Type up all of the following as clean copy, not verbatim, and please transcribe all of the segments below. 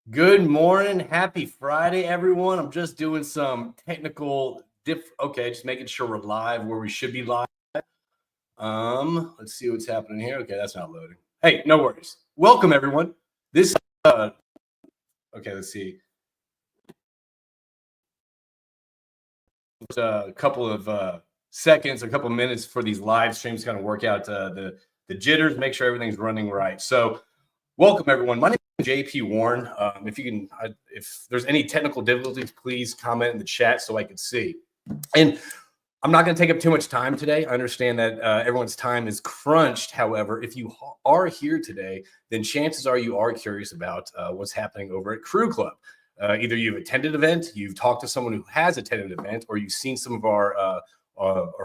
Good morning. Happy Friday, everyone. I'm just doing some technical okay, just making sure we're live where we should be live. Let's see what's happening here. Okay, that's not loading. Hey, no worries. Welcome, everyone. This okay, let's see. A couple of seconds, a couple of minutes for these live streams to kind of work out the jitters, make sure everything's running right. So, welcome, everyone. My name is JP Warren. If there's any technical difficulties, please comment in the chat so I can see. And I'm not going to take up too much time today. I understand that everyone's time is crunched. However, if you are here today, then chances are you are curious about what's happening over at Crue Club. Either you've attended an event, you've talked to someone who has attended an event, or you've seen some of our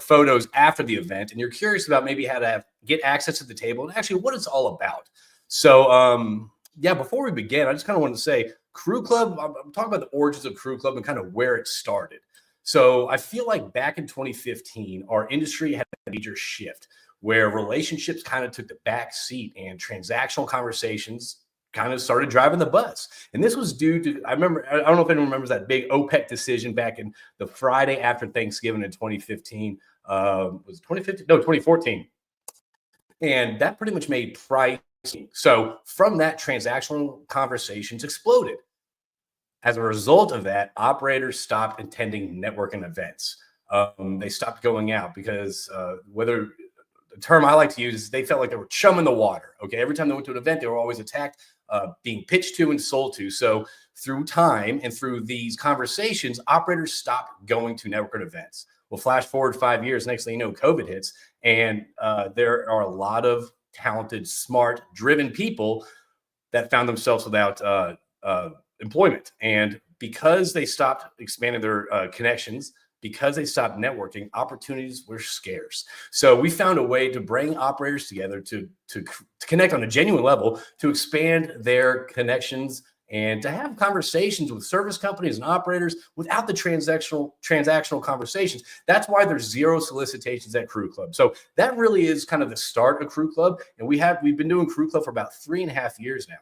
photos after the event, and you're curious about maybe how to get access to the table and actually what it's all about. So, yeah, before we begin, I just kind of wanted to say Crue Club, I'm talking about the origins of Crue Club and kind of where it started. So I feel like back in 2015, our industry had a major shift where relationships kind of took the back seat and transactional conversations kind of started driving the bus. And this was due to, I don't know if anyone remembers that big OPEC decision back in the Friday after Thanksgiving in 2015. Was it 2015? No, 2014. And that pretty much made price. So from that, transactional conversations exploded. As a result of that, operators stopped attending networking events. They stopped going out because whether the term I like to use is they felt like they were chumming the water. Okay, every time they went to an event, they were always attacked, being pitched to and sold to. So through time and through these conversations, operators stopped going to networking events. Well, flash forward 5 years, next thing you know, COVID hits, and there are a lot of talented, smart, driven people that found themselves without employment. And because they stopped expanding their connections, because they stopped networking, opportunities were scarce. So we found a way to bring operators together to connect on a genuine level, to expand their connections and to have conversations with service companies and operators without the transactional conversations. That's why there's zero solicitations at Crue Club. So that really is kind of the start of Crue Club. And we've been doing Crue Club for about 3.5 years now.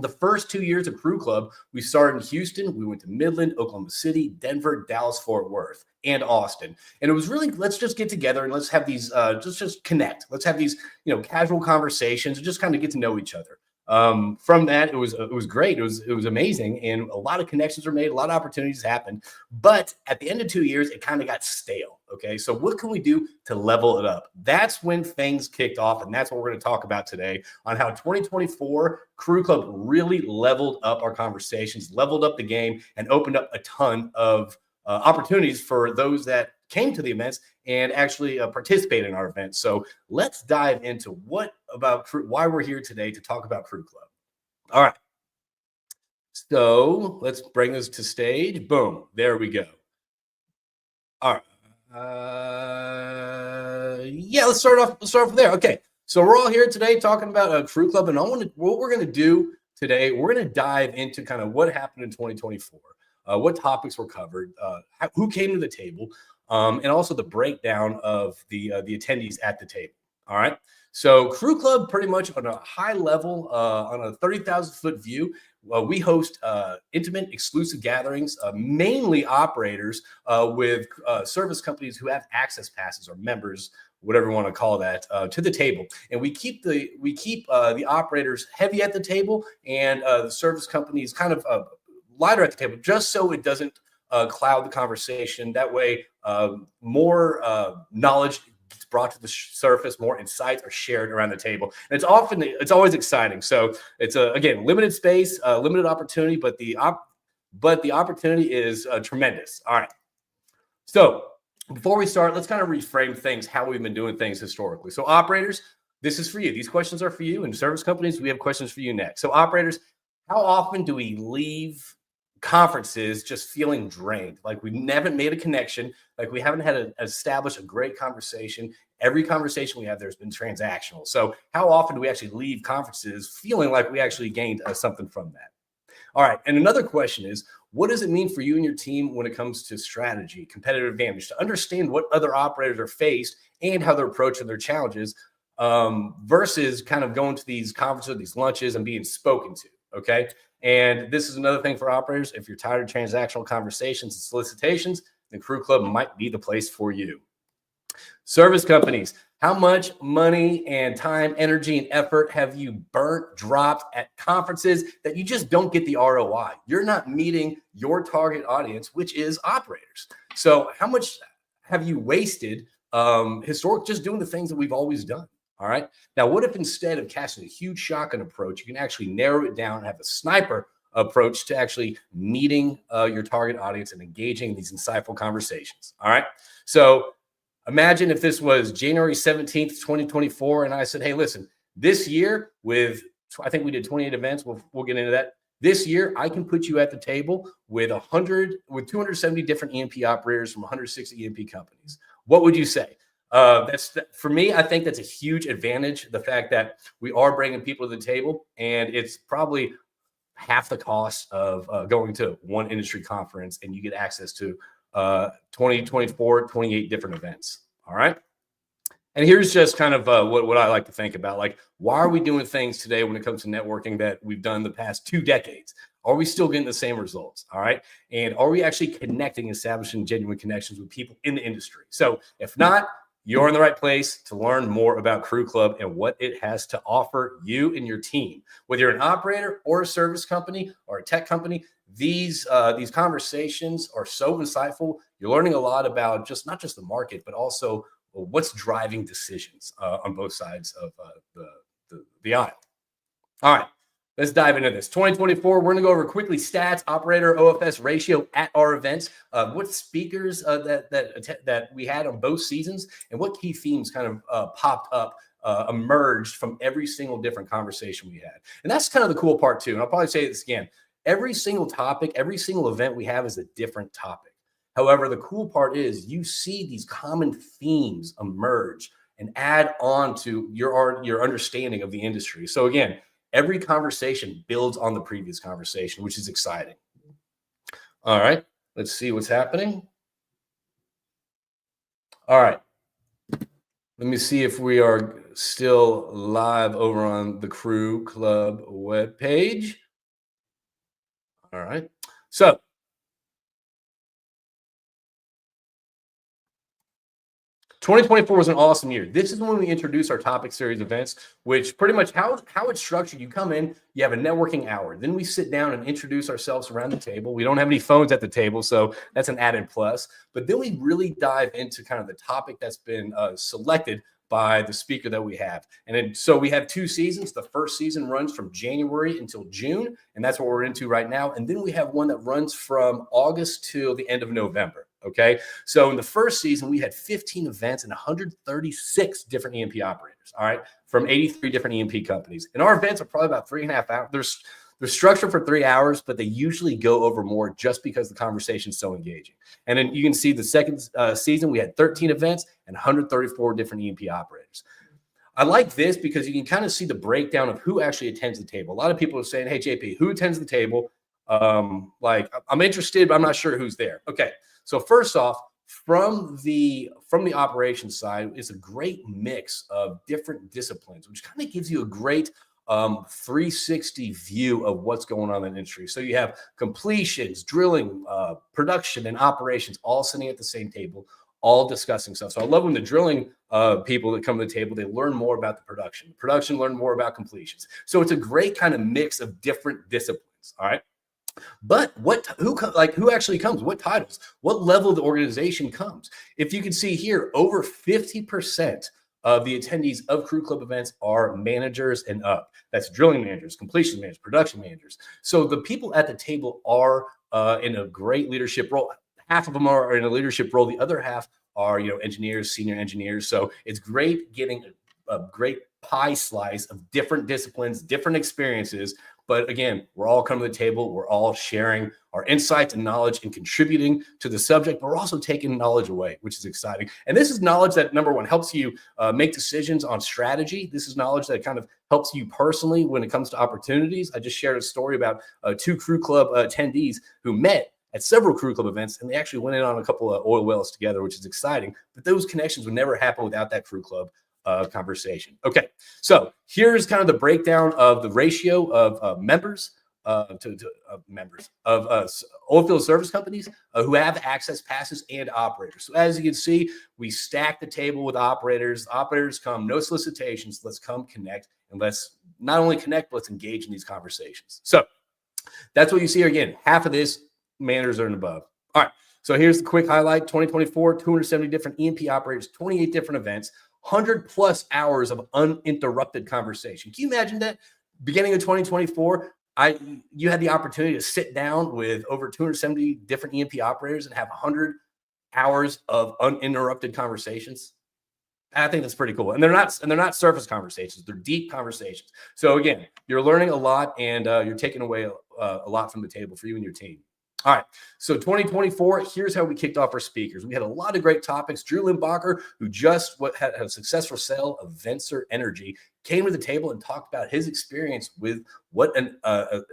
The first 2 years of Crue Club, we started in Houston. We went to Midland, Oklahoma City, Denver, Dallas, Fort Worth, and Austin. And it was really, let's just get together and let's have these, just connect. Let's have these, casual conversations and just kind of get to know each other. From that, it was great. It was amazing. And a lot of connections were made, a lot of opportunities happened. But at the end of 2 years, it kind of got stale. Okay. So what can we do to level it up? That's when things kicked off. And that's what we're going to talk about today on how 2024 Crue Club really leveled up our conversations, leveled up the game, and opened up a ton of opportunities for those that came to the events and actually participate in our events. So let's dive into why we're here today to talk about Crue Club. All right. So let's bring this to stage. Boom. There we go. All right. Yeah, let's start off there. Okay. So we're all here today talking about Crue Club, and what we're going to do today, we're going to dive into kind of what happened in 2024, what topics were covered, who came to the table, and also the breakdown of the attendees at the table. All right. So Crue Club, pretty much on a high level, on a 30,000-foot view, we host intimate, exclusive gatherings, mainly operators with service companies who have access passes or members, whatever you want to call that, to the table. And we keep the operators heavy at the table and the service companies kind of lighter at the table, just so it doesn't cloud the conversation. That way, more knowledge gets brought to the surface, more insights are shared around the table. And it's always exciting. So it's again, limited space, limited opportunity, but the opportunity is tremendous. All right. So before we start, let's kind of reframe things, how we've been doing things historically. So operators, this is for you. These questions are for you. And service companies, we have questions for you next. So operators, how often do we leave conferences just feeling drained, like we haven't made a connection, like we haven't established a great conversation? Every conversation we have, there's been transactional. So how often do we actually leave conferences feeling like we actually gained something from that? All right. And another question is, what does it mean for you and your team when it comes to strategy, competitive advantage, to understand what other operators are faced and how they're approaching their challenges versus kind of going to these conferences, these lunches, and being spoken to? Okay. And this is another thing for operators. If you're tired of transactional conversations and solicitations, the Crue Club might be the place for you. Service companies, how much money and time, energy, and effort have you burnt, dropped at conferences that you just don't get the ROI? You're not meeting your target audience, which is operators. So how much have you wasted historically just doing the things that we've always done? All right. Now, what if instead of casting a huge shotgun approach, you can actually narrow it down and have a sniper approach to actually meeting your target audience and engaging in these insightful conversations? All right. So imagine if this was January 17th, 2024, and I said, hey, listen, this year with, I think we did 28 events. We'll get into that. This year, I can put you at the table with 270 different E&P operators from 160 E&P companies. What would you say? For me, I think that's a huge advantage. The fact that we are bringing people to the table, and it's probably half the cost of going to one industry conference, and you get access to 28 different events. All right. And here's just kind of what I like to think about. Like, why are we doing things today when it comes to networking that we've done the past 2 decades? Are we still getting the same results? All right. And are we actually connecting, establishing genuine connections with people in the industry? So if not, you're in the right place to learn more about Crue Club and what it has to offer you and your team. Whether you're an operator or a service company or a tech company, these conversations are so insightful. You're learning a lot about not just the market, but also what's driving decisions on both sides of the aisle. All right, let's dive into this. 2024, we're going to go over quickly stats, operator OFS ratio at our events, what speakers that we had on both seasons, and what key themes kind of popped up, emerged from every single different conversation we had. And that's kind of the cool part too. And I'll probably say this again. Every single topic, every single event we have is a different topic. However, the cool part is you see these common themes emerge and add on to your understanding of the industry. So again, every conversation builds on the previous conversation, which is exciting. All right, let's see what's happening. All right. Let me see if we are still live over on the Crue Club webpage. All right. So 2024 was an awesome year. This is when we introduced our topic series events, which pretty much how it's structured. You come in, you have a networking hour. Then we sit down and introduce ourselves around the table. We don't have any phones at the table, so that's an added plus. But then we really dive into kind of the topic that's been selected by the speaker that we have. And then, so we have 2 seasons. The first season runs from January until June, and that's what we're into right now. And then we have one that runs from August till the end of November. Okay. So in the first season, we had 15 events and 136 different E&P operators. All right. From 83 different E&P companies. And our events are probably about 3.5 hours. They're structured for 3 hours, but they usually go over more just because the conversation is so engaging. And then you can see the second season, we had 13 events and 134 different E&P operators. I like this because you can kind of see the breakdown of who actually attends the table. A lot of people are saying, hey, JP, who attends the table? Like, I'm interested, but I'm not sure who's there. Okay. So first off, from the operations side, it's a great mix of different disciplines, which kind of gives you a great 360 view of what's going on in the industry. So you have completions, drilling, production, and operations all sitting at the same table, all discussing stuff. So I love when the drilling people that come to the table, they learn more about the production learn more about completions. So it's a great kind of mix of different disciplines. All right. But who actually comes? What titles? What level of the organization comes? If you can see here, over 50% of the attendees of Crue Club events are managers and up. That's drilling managers, completion managers, production managers. So the people at the table are in a great leadership role. Half of them are in a leadership role. The other half are, engineers, senior engineers. So it's great getting a great pie slice of different disciplines, different experiences. But again, we're all coming to the table. We're all sharing our insights and knowledge and contributing to the subject, but we're also taking knowledge away, which is exciting. And this is knowledge that, number one, helps you make decisions on strategy. This is knowledge that kind of helps you personally when it comes to opportunities. I just shared a story about 2 Crue Club attendees who met at several Crue Club events, and they actually went in on a couple of oil wells together, which is exciting. But those connections would never happen without that Crue Club conversation. Okay, so here's kind of the breakdown of the ratio of members members of oilfield service companies who have access passes and operators. So as you can see, we stack the table with operators. Operators come, no solicitations. Let's come connect, and let's not only connect, but let's engage in these conversations. So that's what you see here. Again, half of this managers are and above. All right. So here's the quick highlight: 2024, 270 different E&P operators, 28 different events, 100+ hours of uninterrupted conversation. Can you imagine that? Beginning of 2024, you had the opportunity to sit down with over 270 different E&P operators and have 100 hours of uninterrupted conversations. I think that's pretty cool. And they're not surface conversations; they're deep conversations. So again, you're learning a lot, and you're taking away a lot from the table for you and your team. All right, so 2024, here's how we kicked off our speakers. We had a lot of great topics. Drew Limbacher, who just had a successful sale of Vencer Energy, came to the table and talked about his experience with what a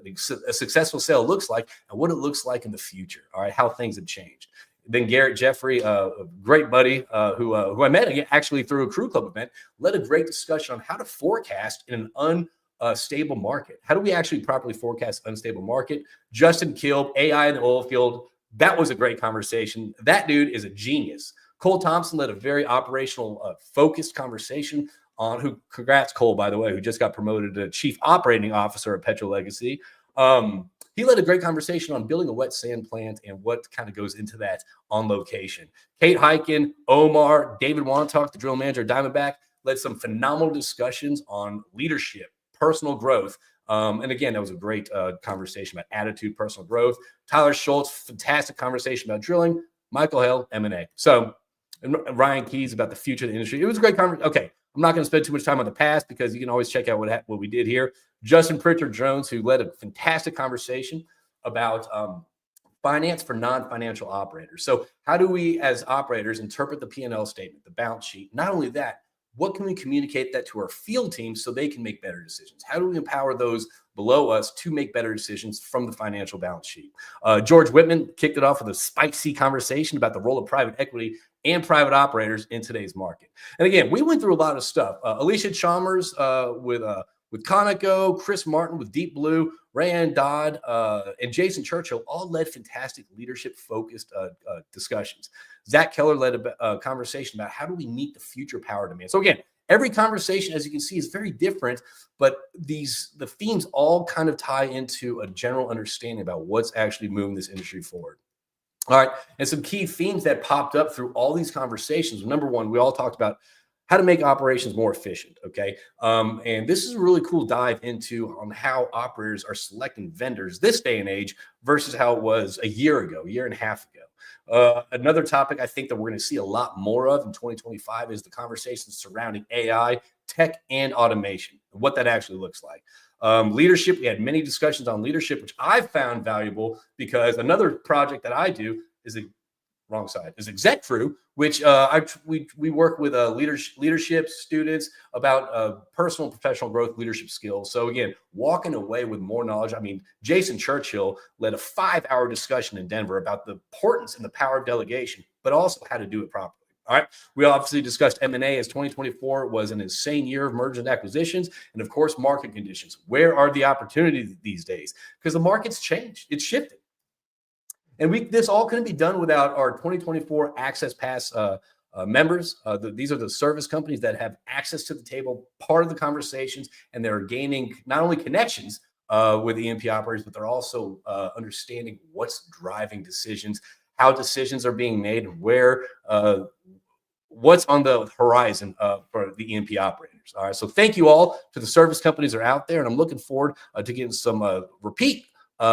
successful sale looks like and what it looks like in the future. All right, how things have changed. Then Garrett Jeffrey, a great buddy who I met actually through a Crue Club event, led a great discussion on how to forecast in an unstable market. How do we actually properly forecast unstable market? Justin Kilb, AI in the oil field. That was a great conversation. That dude is a genius. Cole Thompson led a very operational, focused conversation on who, congrats Cole, by the way, who just got promoted to Chief Operating Officer at Petro Legacy. He led a great conversation on building a wet sand plant and what kind of goes into that on location. Kate Hyken, Omar, David Wantock, the drill manager at Diamondback, led some phenomenal discussions on leadership, personal growth. And again, that was a great conversation about attitude, personal growth. Tyler Schultz, fantastic conversation about drilling. Michael Hale, M&A. So, and Ryan Keys about the future of the industry. It was a great conversation. Okay, I'm not going to spend too much time on the past because you can always check out what we did here. Justin Pritchard Jones, who led a fantastic conversation about finance for non-financial operators. So how do we as operators interpret the P&L statement, the balance sheet? Not only that, what can we communicate that to our field teams so they can make better decisions? How do we empower those below us to make better decisions from the financial balance sheet? George Whitman kicked it off with a spicy conversation about the role of private equity and private operators in today's market. And again, we went through a lot of stuff. Alicia Chalmers with Conoco, Chris Martin with Deep Blue, Rayanne Dodd, and Jason Churchill all led fantastic leadership-focused discussions. Zach Keller led a conversation about how do we meet the future power demand. So again, every conversation, as you can see, is very different, but the themes all kind of tie into a general understanding about what's actually moving this industry forward. All right, and some key themes that popped up through all these conversations. Number one, we all talked about how to make operations more efficient, okay? And this is a really cool dive into on how operators are selecting vendors this day and age versus how it was a year and a half ago. Another topic I think that we're going to see a lot more of in 2025 is the conversations surrounding AI, tech, and automation, and what that actually looks like. Leadership, we had many discussions on leadership, which I've found valuable because another project that I do is Exec Crew, which we work with leadership students about personal and professional growth leadership skills. So again, walking away with more knowledge. I mean, Jason Churchill led a 5-hour discussion in Denver about the importance and the power of delegation, but also how to do it properly. All right. We obviously discussed M&A as 2024 was an insane year of mergers and acquisitions. And of course, market conditions. Where are the opportunities these days? Because the market's changed. It's shifted. And this all couldn't be done without our 2024 Access Pass members. These are the service companies that have access to the table, part of the conversations, and they're gaining not only connections with E&P operators, but they're also understanding what's driving decisions, how decisions are being made, and what's on the horizon for the E&P operators. All right, so thank you all to the service companies that are out there, and I'm looking forward to getting some repeat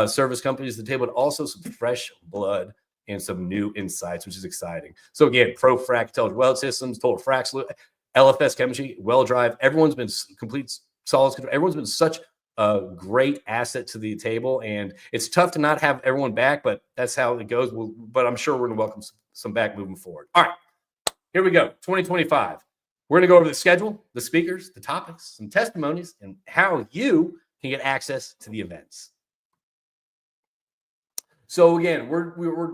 service companies to the table, but also some fresh blood and some new insights, which is exciting. So again, ProFrac, Intelligent Well Systems, Total Frac Solution, LFS Chemistry, Well Drive, everyone's been complete solids control. Everyone's been such a great asset to the table, and it's tough to not have everyone back, but that's how it goes. But I'm sure we're going to welcome some back moving forward. All right, here we go, 2025. We're going to go over the schedule, the speakers, the topics, some testimonies, and how you can get access to the events. So again, we're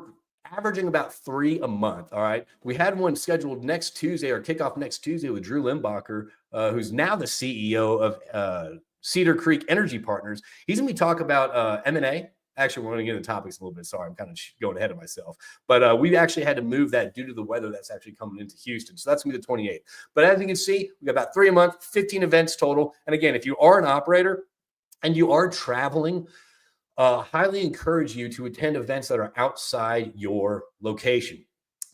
averaging about 3 a month. All right. We had one scheduled next Tuesday or kickoff next Tuesday with Drew Limbacher, who's now the CEO of Cedar Creek Energy Partners. He's going to be talking about M&A. Actually, we're going to get into topics a little bit. Sorry, I'm kind of going ahead of myself. But we actually had to move that due to the weather that's actually coming into Houston. So that's going to be the 28th. But as you can see, we got about 3 a month, 15 events total. And again, if you are an operator and you are traveling, highly encourage you to attend events that are outside your location.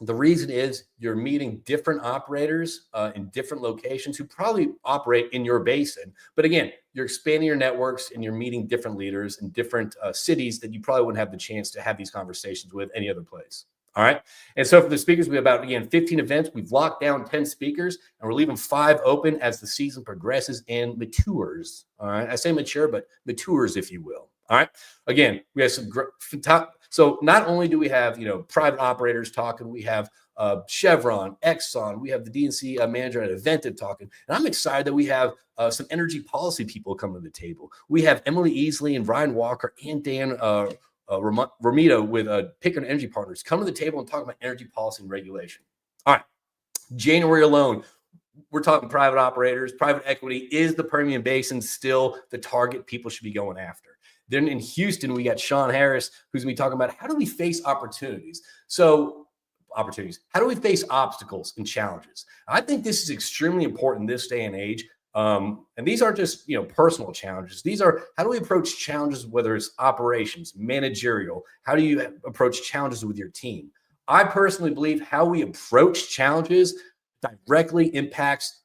The reason is you're meeting different operators in different locations who probably operate in your basin. But again, you're expanding your networks and you're meeting different leaders in different cities that you probably wouldn't have the chance to have these conversations with any other place. All right. And so for the speakers, we have about, again, 15 events. We've locked down 10 speakers and we're leaving 5 open as the season progresses and matures. All right. I say mature, but matures, if you will. All right. Again, we have some top. So not only do we have, private operators talking, we have Chevron, Exxon, we have the DNC manager at Eventive talking. And I'm excited that we have some energy policy people coming to the table. We have Emily Easley and Ryan Walker and Dan Romito with Pickering Energy Partners come to the table and talk about energy policy and regulation. All right. January alone, we're talking private operators. Private equity. Is the Permian Basin still the target people should be going after? Then in Houston, we got Sean Harris, who's going to be talking about how do we face opportunities? How do we face obstacles and challenges? I think this is extremely important in this day and age. And these aren't just, personal challenges. These are, how do we approach challenges, whether it's operations, managerial? How do you approach challenges with your team? I personally believe how we approach challenges directly impacts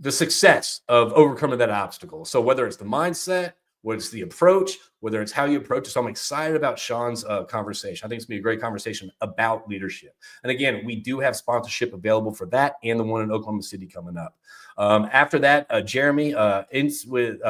the success of overcoming that obstacle. So whether it's the mindset, whether it's the approach, whether it's how you approach it. So I'm excited about Sean's conversation. I think it's going to be a great conversation about leadership. And again, we do have sponsorship available for that and the one in Oklahoma City coming up. After that, Jeremy ends with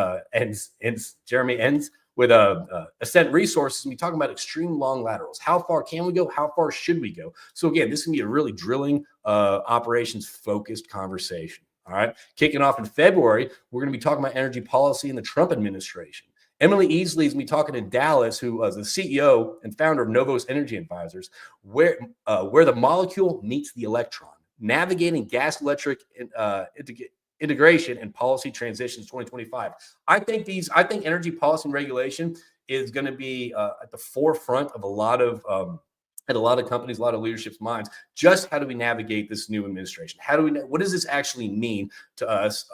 Ascent Resources, and we talking about extreme long laterals. How far can we go? How far should we go? So again, this can be a really drilling operations focused conversation. All right. Kicking off in February, we're going to be talking about energy policy in the Trump administration. Emily Easley is going to be talking to Dallas, who was the CEO and founder of Novos Energy Advisors, where the molecule meets the electron, navigating gas electric integration and policy transitions 2025. I think energy policy and regulation is going to be at the forefront of a lot of companies, a lot of leadership's minds. Just how do we navigate this new administration? What does this actually mean to us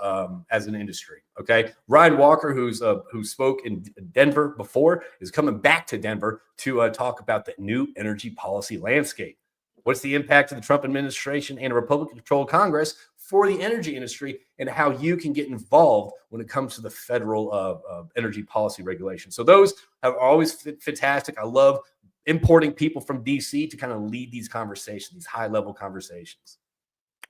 as an industry? Okay, Ryan Walker, who spoke in Denver before, is coming back to Denver to talk about the new energy policy landscape. What's the impact of the Trump administration and a Republican-controlled Congress for the energy industry, and how you can get involved when it comes to the federal energy policy regulation? So those are always fantastic. I love importing people from DC to kind of lead these conversations, these high-level conversations.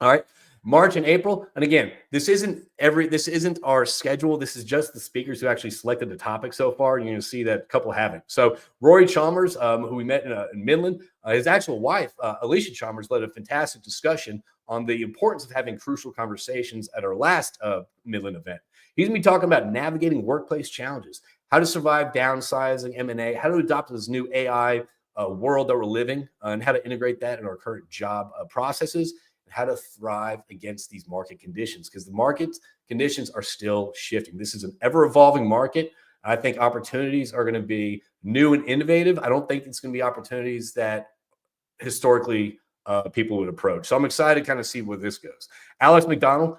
All right, March and April. And again, this isn't our schedule. This is just the speakers who actually selected the topic so far. You're going to see that a couple haven't. So Rory Chalmers, who we met in Midland, his actual wife, Alicia Chalmers, led a fantastic discussion on the importance of having crucial conversations at our last Midland event. He's going to be talking about navigating workplace challenges, how to survive downsizing, M&A, how to adopt this new AI world that we're living, and how to integrate that in our current job processes, and how to thrive against these market conditions, because the market conditions are still shifting. This is an ever-evolving market. I think opportunities are going to be new and innovative. I don't think it's going to be opportunities that historically people would approach. So I'm excited to kind of see where this goes. Alex McDonald,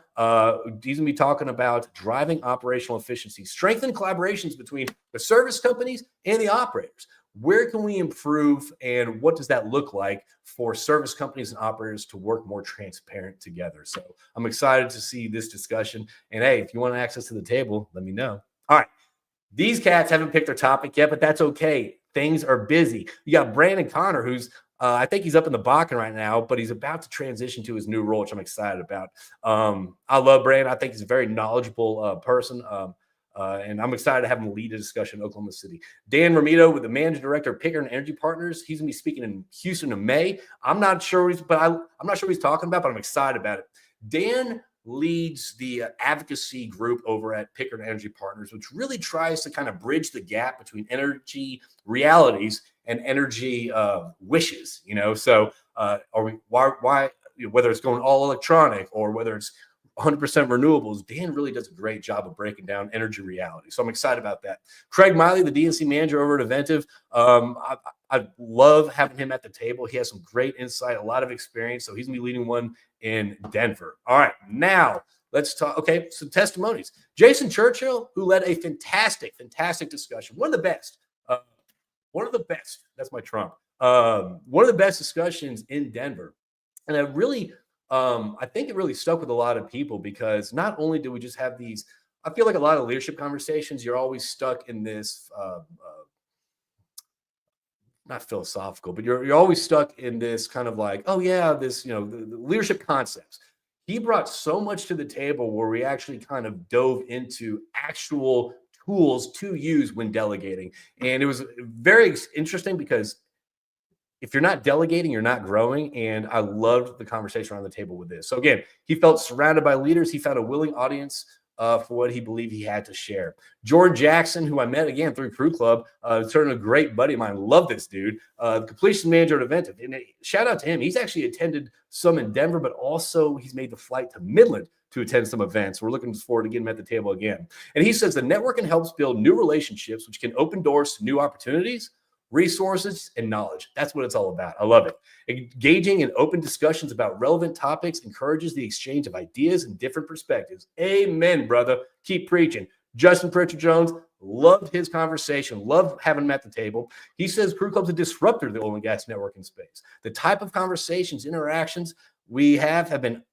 he's going to be talking about driving operational efficiency, strengthen collaborations between the service companies and the operators. Where can we improve, and what does that look like for service companies and operators to work more transparent together? So I'm excited to see this discussion. And hey, if you want access to the table, let me know. All right. These cats haven't picked their topic yet, but that's okay. Things are busy. You got Brandon Connor, who's I think he's up in the Bakken right now, but he's about to transition to his new role, which I'm excited about. I love Brandon. I think he's a very knowledgeable person, and I'm excited to have him lead a discussion in Oklahoma City. Dan Romito, with the managing director of Pickering Energy Partners, he's going to be speaking in Houston in May. I'm not sure what he's talking about, but I'm excited about it. Dan leads the advocacy group over at Pickering Energy Partners, which really tries to kind of bridge the gap between energy realities and energy wishes. So why whether it's going all electronic or whether it's 100% renewables, Dan really does a great job of breaking down energy reality. So I'm excited about that. Craig Miley, the DNC manager over at Eventive. I love having him at the table. He has some great insight, a lot of experience. So he's going to be leading one in Denver. All right, now let's talk. Okay, some testimonies. Jason Churchill, who led a fantastic discussion. One of the best. That's my Trump. One of the best discussions in Denver. And I think it really stuck with a lot of people because not only do we just have these, I feel like a lot of leadership conversations, you're always stuck in this, not philosophical, but you're always stuck in this kind of like, oh yeah, this, the leadership concepts. He brought so much to the table where we actually kind of dove into actual tools to use when delegating. And it was very interesting because if you're not delegating, you're not growing. And I loved the conversation around the table with this. So again, he felt surrounded by leaders. He found a willing audience for what he believed he had to share. Jordan Jackson, who I met again through Crue Club, turned a great buddy of mine. Love this dude. The completion manager at Eventive. And shout out to him. He's actually attended some in Denver, but also he's made the flight to Midland to attend some events. We're looking forward to getting him at the table again. And he says the networking helps build new relationships, which can open doors to new opportunities, resources, and knowledge. That's what it's all about. I love it. Engaging in open discussions about relevant topics encourages the exchange of ideas and different perspectives. Amen, brother. Keep preaching. Justin Pritchard Jones, loved his conversation, loved having him at the table. He says Crue Club's a disruptor to the oil and gas networking space. The type of conversations, interactions we have been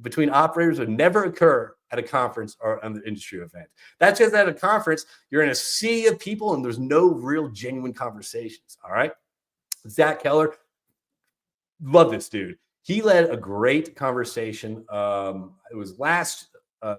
between operators would never occur at a conference or an industry event. That's just at a conference, you're in a sea of people and there's no real genuine conversations. All right. Zach Keller, love this dude. He led a great conversation. It was last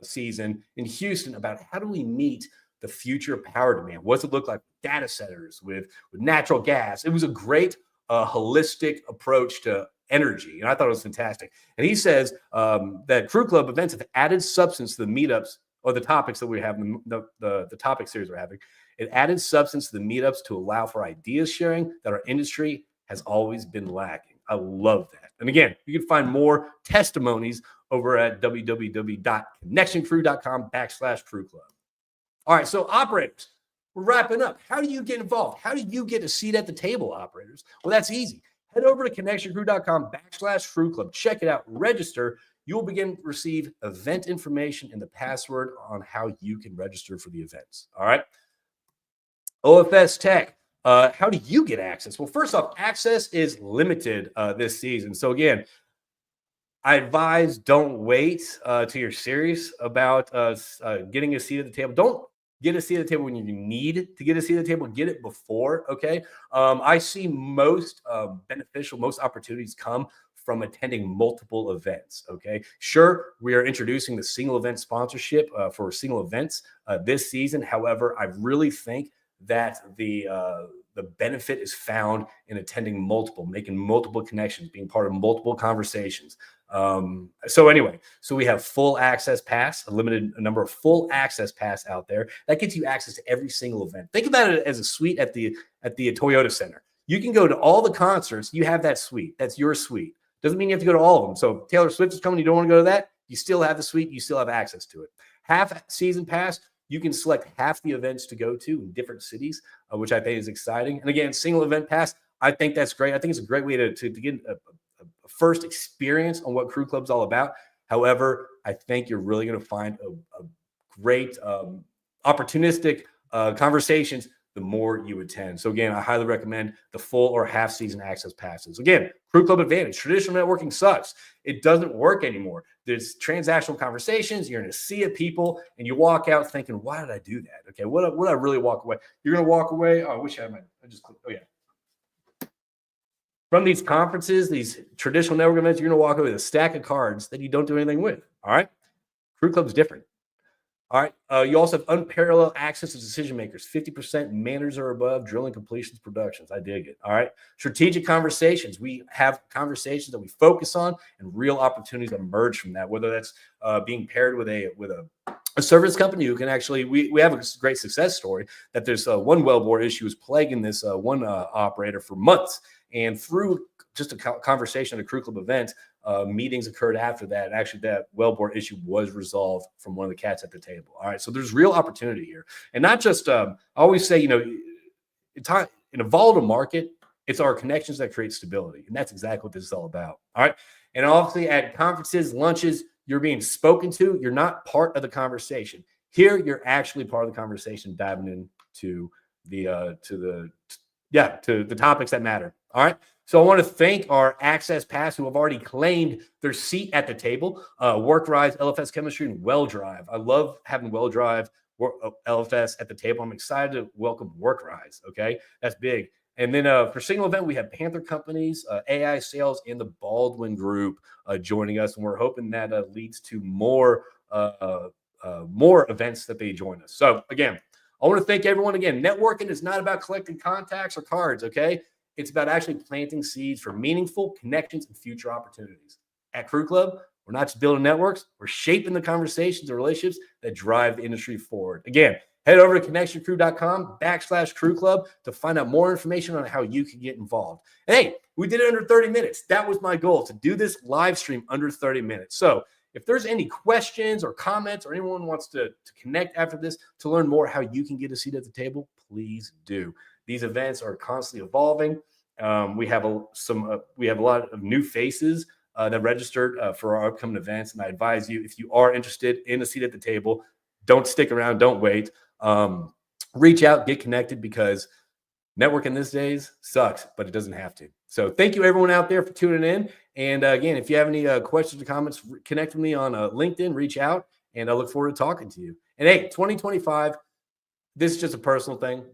season in Houston about how do we meet the future of power demand? What's it look like with data centers, with natural gas? It was a great holistic approach to energy. And I thought it was fantastic. And he says that Crue Club events have added substance to the meetups or the topics that we have, the topic series we're having. It added substance to the meetups to allow for ideas sharing that our industry has always been lacking. I love that. And again, you can find more testimonies over at www.connectioncrew.com/Crue Club. All right, so operators, we're wrapping up. How do you get involved? How do you get a seat at the table, operators? Well, that's easy. Head over to connectioncrew.com/Crue Club. Check it out. Register. You will begin to receive event information and the password on how you can register for the events. All right. OFS Tech. How do you get access? Well, first off, access is limited this season. So again, I advise don't wait till you're serious about getting a seat at the table. Don't get a seat at the table when you need to get a seat at the table. Get it before, okay? I see most beneficial, most opportunities come from attending multiple events, okay? Sure, we are introducing the single event sponsorship for single events this season. However, I really think that the benefit is found in attending multiple, making multiple connections, being part of multiple conversations. So we have full access pass, a limited number of full access pass out there that gets you access to every single event. Think about it as a suite at the Toyota Center. You can go to all the concerts. You have that suite. That's your suite. Doesn't mean you have to go to all of them. So if Taylor Swift is coming, you don't want to go to that. You still have the suite. You still have access to it. Half season pass. You can select half the events to go to in different cities, which I think is exciting. And again, single event pass, I think that's great. I think it's a great way to get a first experience on what Crue Club's all about. However, I think you're really going to find a great opportunistic conversations the more you attend. So again, I highly recommend the full or half season access passes. Again, Crue Club Advantage. Traditional networking sucks. It doesn't work anymore. There's transactional conversations. You're in a sea of people, and you walk out thinking, "Why did I do that?" Okay, what I really walk away? You're going to walk away. Oh, I wish I had my. I just clicked. Oh yeah. From these conferences, these traditional network events, you're going to walk away with a stack of cards that you don't do anything with. All right, Crue Club's different. All right. You also have unparalleled access to decision makers, 50% managers or above, drilling completions productions. I dig it. All right. Strategic conversations. We have conversations that we focus on and real opportunities emerge from that, whether that's being paired with a service company who can actually, we have a great success story that there's one wellbore issue was plaguing this one operator for months. And through just a conversation at a Crue Club event, meetings occurred after that. And actually, that wellbore issue was resolved from one of the cats at the table. All right. So there's real opportunity here. And not just, I always say, in a volatile market, it's our connections that create stability. And that's exactly what this is all about. All right. And obviously at conferences, lunches, you're being spoken to. You're not part of the conversation. Here, you're actually part of the conversation, diving into the topics that matter. All right. So I want to thank our Access Pass who have already claimed their seat at the table. WorkRise, LFS Chemistry, and WellDrive. I love having WellDrive, LFS at the table. I'm excited to welcome WorkRise. Okay, that's big. And then for single event, we have Panther Companies, AI Sales, and the Baldwin Group joining us, and we're hoping that leads to more events that they join us. So again, I want to thank everyone again. Networking is not about collecting contacts or cards, okay? It's about actually planting seeds for meaningful connections and future opportunities. At Crue Club, we're not just building networks, we're shaping the conversations and relationships that drive the industry forward. Again, head over to connectioncrew.com/Crue Club to find out more information on how you can get involved. And hey, we did it under 30 minutes. That was my goal, to do this live stream under 30 minutes. So if there's any questions or comments or anyone wants to connect after this to learn more how you can get a seat at the table, please do. These events are constantly evolving. We have a lot of new faces that registered for our upcoming events. And I advise you, if you are interested in a seat at the table, don't stick around, don't wait. Reach out, get connected, because networking these days sucks, but it doesn't have to. So thank you everyone out there for tuning in. And again, if you have any questions or comments, connect with me on LinkedIn, reach out, and I look forward to talking to you. And hey, 2025, this is just a personal thing.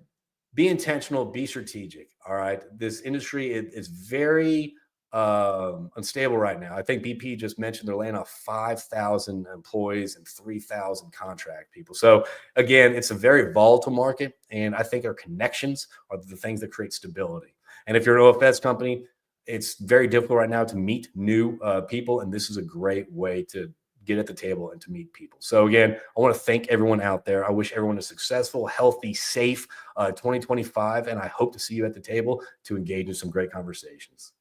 Be intentional, be strategic. All right. This industry is very unstable right now. I think BP just mentioned they're laying off 5,000 employees and 3,000 contract people. So again, it's a very volatile market, and I think our connections are the things that create stability. And if you're an OFS company, it's very difficult right now to meet new people, and this is a great way to get at the table and to meet people. So again, I want to thank everyone out there. I wish everyone a successful, healthy, safe 2025, and I hope to see you at the table to engage in some great conversations.